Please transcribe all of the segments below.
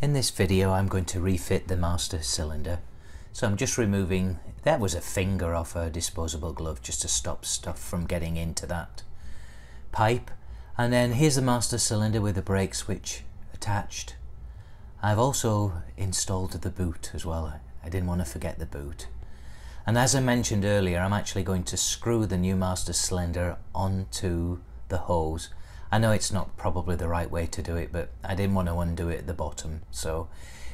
In this video I'm going to refit the master cylinder. So I'm just removing, that was a finger off a disposable glove just to stop stuff from getting into that pipe. And then here's the master cylinder with the brake switch attached. I've also installed the boot as well. I didn't want to forget the boot. And as I mentioned earlier, I'm actually going to screw the new master cylinder onto the hose. I know it's not probably the right way to do it, but I didn't want to undo it at the bottom. So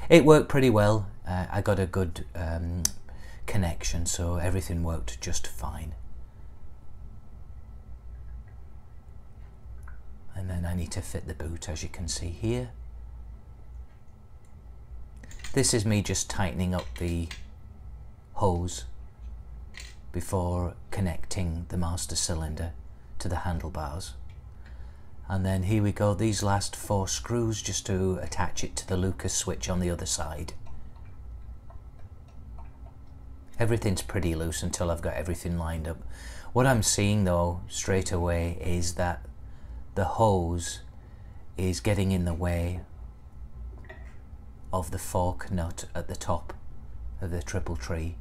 it worked pretty well. I got a good connection, so everything worked just fine. And then I need to fit the boot, as you can see here. This is me just tightening up the hose before connecting the master cylinder to the handlebars. And then here we go, these last 4 screws just to attach it to the Lucas switch on the other side. Everything's pretty loose until I've got everything lined up. What I'm seeing though straight away is that the hose is getting in the way of the fork nut at the top of the triple tree.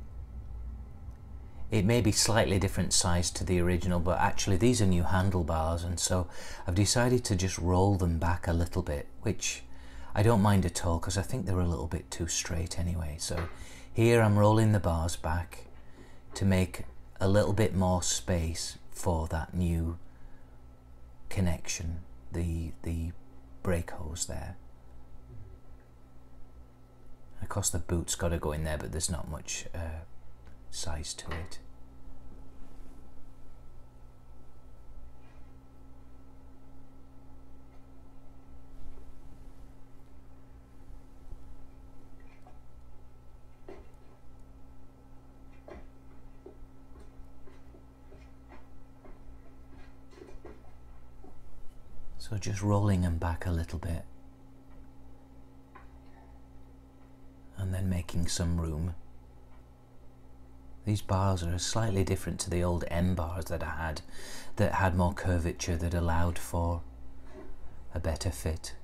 It may be slightly different size to the original, but actually these are new handlebars, and so I've decided to just roll them back a little bit, which I don't mind at all because I think they're a little bit too straight anyway. So here I'm rolling the bars back to make a little bit more space for that new connection, the brake hose there. Of course the boot's got to go in there, but there's not much size to it. So just rolling them back a little bit and then making some room. These bars are slightly different to the old M bars that I had more curvature, that allowed for a better fit.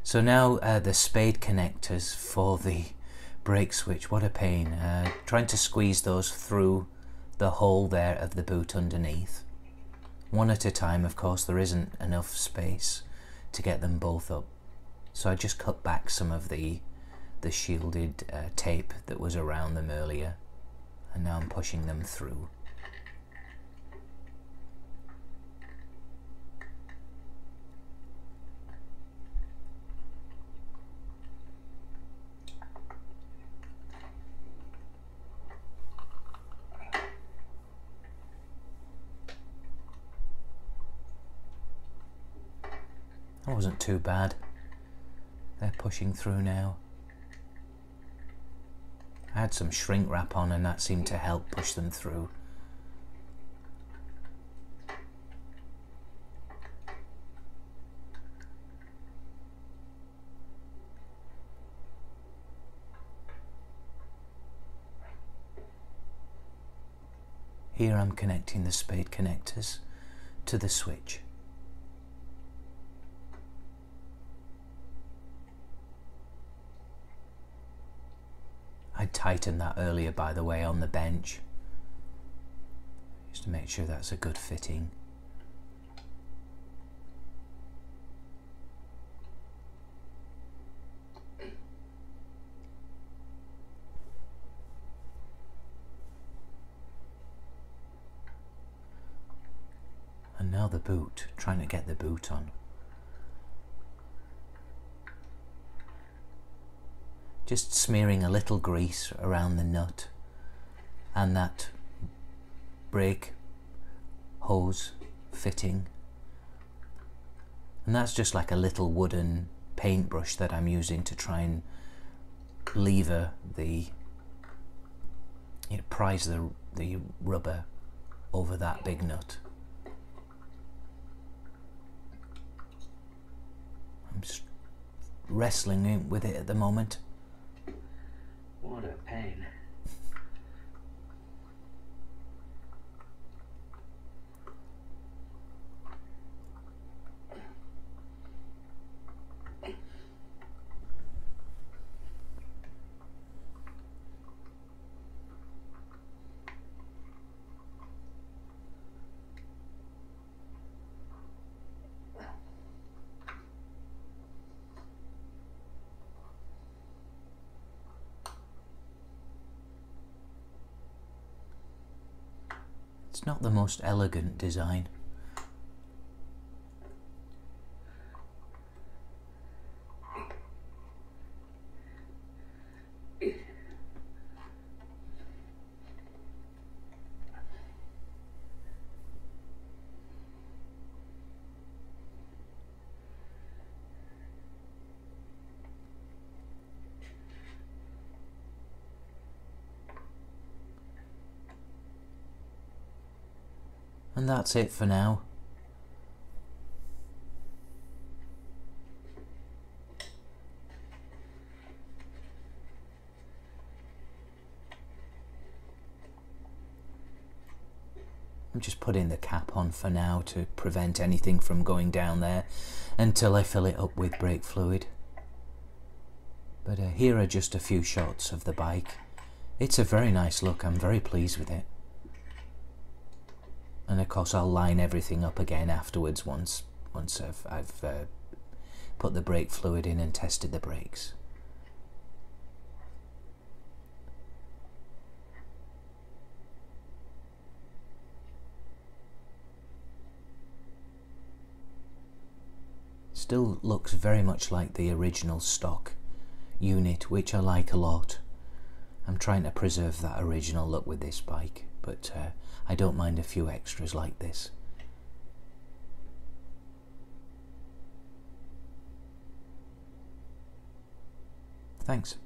So now the spade connectors for the brake switch, what a pain. Trying to squeeze those through the hole there of the boot underneath. One at a time, of course, there isn't enough space to get them both up. So I just cut back some of the shielded tape that was around them earlier. And now I'm pushing them through. That wasn't too bad. They're pushing through now. I had some shrink wrap on and that seemed to help push them through. Here I'm connecting the spade connectors to the switch. I tightened that earlier, by the way, on the bench, just to make sure that's a good fitting. And now the boot, trying to get the boot on. Just smearing a little grease around the nut and that brake hose fitting. And that's just like a little wooden paintbrush that I'm using to try and lever prise the rubber over that big nut. I'm just wrestling with it at the moment. What a pain. not the most elegant design. And that's it for now. I'm just putting the cap on for now to prevent anything from going down there until I fill it up with brake fluid. But here are just a few shots of the bike. It's a very nice look, I'm very pleased with it. And of course I'll line everything up again afterwards once I've put the brake fluid in and tested the brakes. Still looks very much like the original stock unit, which I like a lot. I'm trying to preserve that original look with this bike, but I don't mind a few extras like this. Thanks.